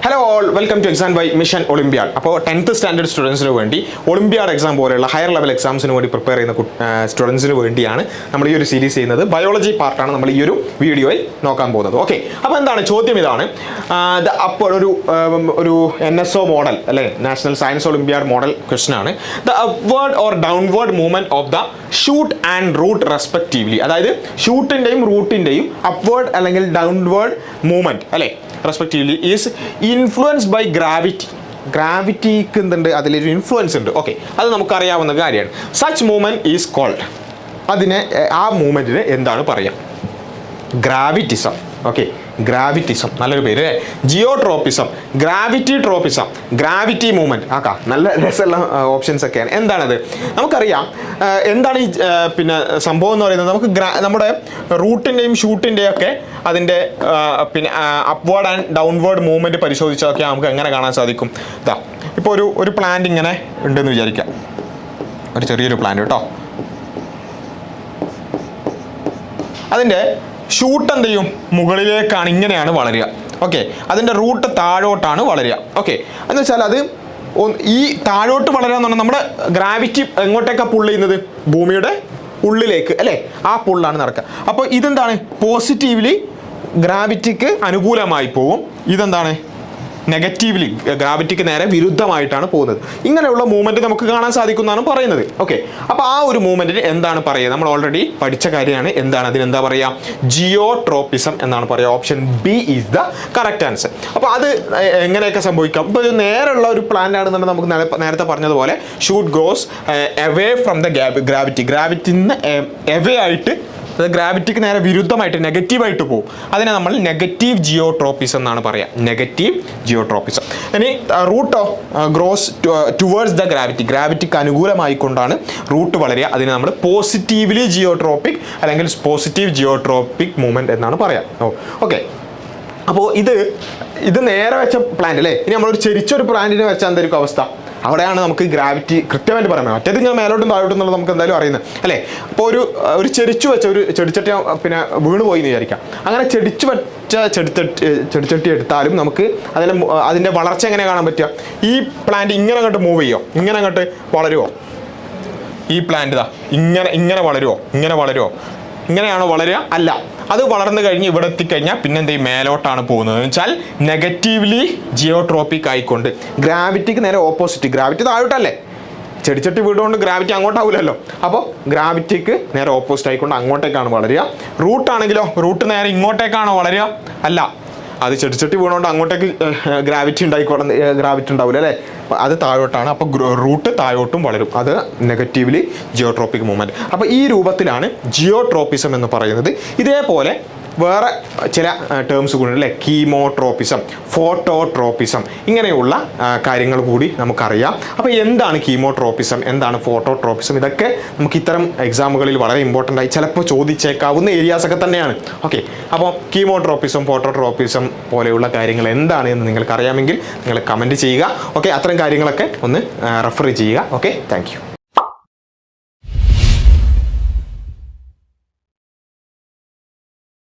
Hello all, welcome to XandY Mission Olympiad. അപ്പോൾ 10th standard സ്റ്റുഡൻസിന് വേണ്ടി ഒളിമ്പ്യാഡ് എക്സാം പോലെയുള്ള ഹയർ ലെവൽ എക്സാംസിന് വേണ്ടി പ്രിപ്പയർ ചെയ്യുന്ന സ്റ്റുഡൻസിന് വേണ്ടിയാണ് നമ്മൾ ഈ ഒരു സീരീസ് ചെയ്യുന്നത്. ബയോളജി പാർട്ടാണ് നമ്മൾ ഈ ഒരു വീഡിയോയിൽ നോക്കാൻ പോകുന്നത്. ഓക്കെ, അപ്പോൾ എന്താണ് ചോദ്യം? ഇതാണ് അപ്പോൾ ഒരു NSO മോഡൽ അല്ലേ, national science olympiad model question ആണ്. The upward or downward movement of the shoot and root respectively. അതായത് ഷൂട്ടിൻ്റെയും റൂട്ടിൻ്റെയും അപ്വേർഡ് അല്ലെങ്കിൽ ഡൗൺവേർഡ് മൂവ്മെന്റ് അല്ലേ respectively is influenced by gravity. ഗ്രാവിറ്റിക്ക് എന്തുണ്ട്? അതിലൊരു ഇൻഫ്ലുവൻസ് ഉണ്ട്. ഓക്കെ, അത് നമുക്കറിയാവുന്ന കാര്യമാണ്. Such movement is called. അതിനെ ആ മൂവ്മെന്റിന് എന്താണ് പറയുക? ഗ്രാവിറ്റിസം. ഓക്കെ, ഗ്രാവിറ്റിസം നല്ലൊരു പേര് അല്ലേ. ജിയോട്രോപ്പിസം, ഗ്രാവിറ്റി ട്രോപ്പിസം, ഗ്രാവിറ്റി മൂവ്മെന്റ്. ആക്കാ നല്ല രസമുള്ള ഓപ്ഷൻസ് ഒക്കെയാണ്. എന്താണത്? നമുക്കറിയാം എന്താണ് ഈ സംഭവം എന്ന് പറയുന്നത്. നമുക്ക് നമ്മുടെ റൂട്ടിൻ്റെയും ഷൂട്ടിൻ്റെയും ഒക്കെ അതിൻ്റെ അപ്വേർഡ് ആൻഡ് ഡൗൺവേർഡ് മൂവ്മെൻറ്റ് പരിശോധിച്ചതൊക്കെ നമുക്ക് എങ്ങനെ കാണാൻ സാധിക്കും? ഇതാ ഇപ്പോൾ ഒരു പ്ലാന്റ് ഇങ്ങനെ ഉണ്ടെന്ന് വിചാരിക്കാം. ഒരു ചെറിയൊരു പ്ലാന്റ് കേട്ടോ. അതിൻ്റെ ഷൂട്ട് എന്ത് ചെയ്യും? മുകളിലേക്കാണ്, ഇങ്ങനെയാണ് വളരുക. ഓക്കെ, അതിൻ്റെ റൂട്ട് താഴോട്ടാണ് വളരുക. ഓക്കെ, എന്ന് വെച്ചാൽ അത് ഈ താഴോട്ട് വളരുക എന്ന് പറഞ്ഞാൽ നമ്മുടെ ഗ്രാവിറ്റി എങ്ങോട്ടേക്കാണ് പുള്ള് ചെയ്യുന്നത്? ഭൂമിയുടെ ഉള്ളിലേക്ക് അല്ലേ, ആ പുള്ളാണ് നടക്കുക. അപ്പോൾ ഇതെന്താണ്? പോസിറ്റീവ്ലി ഗ്രാവിറ്റിക്ക് അനുകൂലമായി പോവും. ഇതെന്താണ്? നെഗറ്റീവ്ലി ഗ്രാവിറ്റിക്ക് നേരെ വിരുദ്ധമായിട്ടാണ് പോകുന്നത്. ഇങ്ങനെയുള്ള മൂവ്മെൻറ്റ് നമുക്ക് കാണാൻ സാധിക്കുന്നതാണ് പറയുന്നത്. ഓക്കെ, അപ്പോൾ ആ ഒരു മൂവ്മെൻറ്റിന് എന്താണ് പറയുക? നമ്മൾ ഓൾറെഡി പഠിച്ച കാര്യമാണ്. എന്താണ് അതിനെന്താ പറയുക? ജിയോട്രോപ്പിസം എന്നാണ് പറയുക. Option B is the correct answer. അപ്പോൾ അത് എങ്ങനെയൊക്കെ സംഭവിക്കാം? ഇപ്പോൾ ഒരു നേരെയുള്ള ഒരു പ്ലാന്റ് ആണെന്നുണ്ടെങ്കിൽ നമുക്ക് നേരത്തെ പറഞ്ഞതുപോലെ shoot grows away from the ഗ്രാവിറ്റിയിൽ നിന്ന് എവേ ആയിട്ട്, അത് ഗ്രാവിറ്റിക്ക് നേരെ വിരുദ്ധമായിട്ട് നെഗറ്റീവായിട്ട് പോകും. അതിനെ നമ്മൾ നെഗറ്റീവ് ജിയോട്രോപ്പിസം എന്നാണ് പറയുക. Negative geotropism. ഇനി റൂട്ടോ ഗ്രോസ് ടുവേർഡ്സ് ദ ഗ്രാവിറ്റിക്ക് അനുകൂലമായിക്കൊണ്ടാണ് റൂട്ട് വളരുക. അതിനെ നമ്മൾ പോസിറ്റീവ്ലി ജിയോട്രോപ്പിക് അല്ലെങ്കിൽ പോസിറ്റീവ് ജിയോട്രോപ്പിക് മൂവ്മെൻറ്റ് എന്നാണ് പറയുക. ഓക്കെ, അപ്പോൾ ഇത് നേരെ വെച്ച പ്ലാന്റ് അല്ലേ. ഇനി നമ്മളൊരു ചെരിച്ചൊരു പ്ലാന്റിനെ വെച്ചാൽ എന്തായിരിക്കും അവസ്ഥ? അവിടെയാണ് നമുക്ക് ഗ്രാവിറ്റി കൃത്യമായിട്ട് പറയാൻ. മറ്റേത് ഇങ്ങനെ മേലോട്ടും താഴോട്ടും എന്നുള്ളത് നമുക്ക് എന്തായാലും അറിയുന്നത് അല്ലേ. അപ്പോൾ ഒരു ചെരിച്ചു വെച്ച ഒരു ചെടിച്ചട്ടി വീണ് പോയി എന്ന് വിചാരിക്കാം. അങ്ങനെ ചെടിച്ചു വെച്ച ചെടിച്ചട്ടി എടുത്താലും നമുക്ക് അതിൻ്റെ വളർച്ച എങ്ങനെ കാണാൻ പറ്റുക? ഈ പ്ലാന്റ് ഇങ്ങനെ അങ്ങോട്ട് മൂവ് ചെയ്യുമോ? ഇങ്ങനെ അങ്ങോട്ട് വളരുമോ? ഈ പ്ലാന്റ് ഇങ്ങനെ വളരുമോ? ഇങ്ങനെയാണോ വളരുക? അല്ല, അത് വളർന്നു കഴിഞ്ഞ് ഇവിടെ എത്തിക്കഴിഞ്ഞാൽ പിന്നെ എന്തെങ്കിലും മേലോട്ടാണ് പോകുന്നത്. എന്ന് വെച്ചാൽ നെഗറ്റീവ്ലി ജിയോട്രോപ്പിക് ആയിക്കൊണ്ട് ഗ്രാവിറ്റിക്ക് നേരെ ഓപ്പോസിറ്റ്. ഗ്രാവിറ്റി താഴോട്ടല്ലേ, ചെടിച്ചട്ടി വീടുകൊണ്ട് ഗ്രാവിറ്റി അങ്ങോട്ടാവില്ലല്ലോ. അപ്പോൾ ഗ്രാവിറ്റിക്ക് നേരെ ഓപ്പോസിറ്റ് ആയിക്കൊണ്ട് അങ്ങോട്ടേക്കാണ് വളരുക. റൂട്ടാണെങ്കിലോ, റൂട്ട് നേരെ ഇങ്ങോട്ടേക്കാണോ വളരുക? അല്ല, അത് ചെടിച്ചട്ടി വീണുകൊണ്ട് അങ്ങോട്ടേക്ക് ഗ്രാവിറ്റി ഉണ്ടാവില്ല അല്ലേ, അത് താഴോട്ടാണ്. അപ്പോൾ റൂട്ട് താഴോട്ടും വളരും. അത് നെഗറ്റീവ്ലി ജിയോട്രോപ്പിക് മൂവ്മെൻറ്റ്. അപ്പോൾ ഈ രൂപത്തിലാണ് ജിയോട്രോപ്പിസം എന്ന് പറയുന്നത്. ഇതേപോലെ വേറെ ചില ടേംസ് കൂടി അല്ലേ, കീമോട്രോപ്പിസം, ഫോട്ടോട്രോപ്പിസം, ഇങ്ങനെയുള്ള കാര്യങ്ങൾ കൂടി നമുക്കറിയാം. അപ്പോൾ എന്താണ് കീമോട്രോപ്പിസം, എന്താണ് ഫോട്ടോട്രോപ്പിസം? ഇതൊക്കെ നമുക്ക് ഇത്തരം എക്സാമുകളിൽ വളരെ ഇമ്പോർട്ടൻ്റ് ആയി ചിലപ്പോൾ ചോദിച്ചേക്കാവുന്ന ഏരിയാസൊക്കെ തന്നെയാണ്. ഓക്കെ, അപ്പോൾ കീമോട്രോപ്പിസം, ഫോട്ടോട്രോപ്പിസം പോലെയുള്ള കാര്യങ്ങൾ എന്താണ് എന്ന് നിങ്ങൾക്ക് അറിയാമെങ്കിൽ നിങ്ങൾ കമൻറ്റ് ചെയ്യുക. ഓക്കെ, അത്തരം കാര്യങ്ങളൊക്കെ ഒന്ന് റെഫർ ചെയ്യുക. Okay, thank you.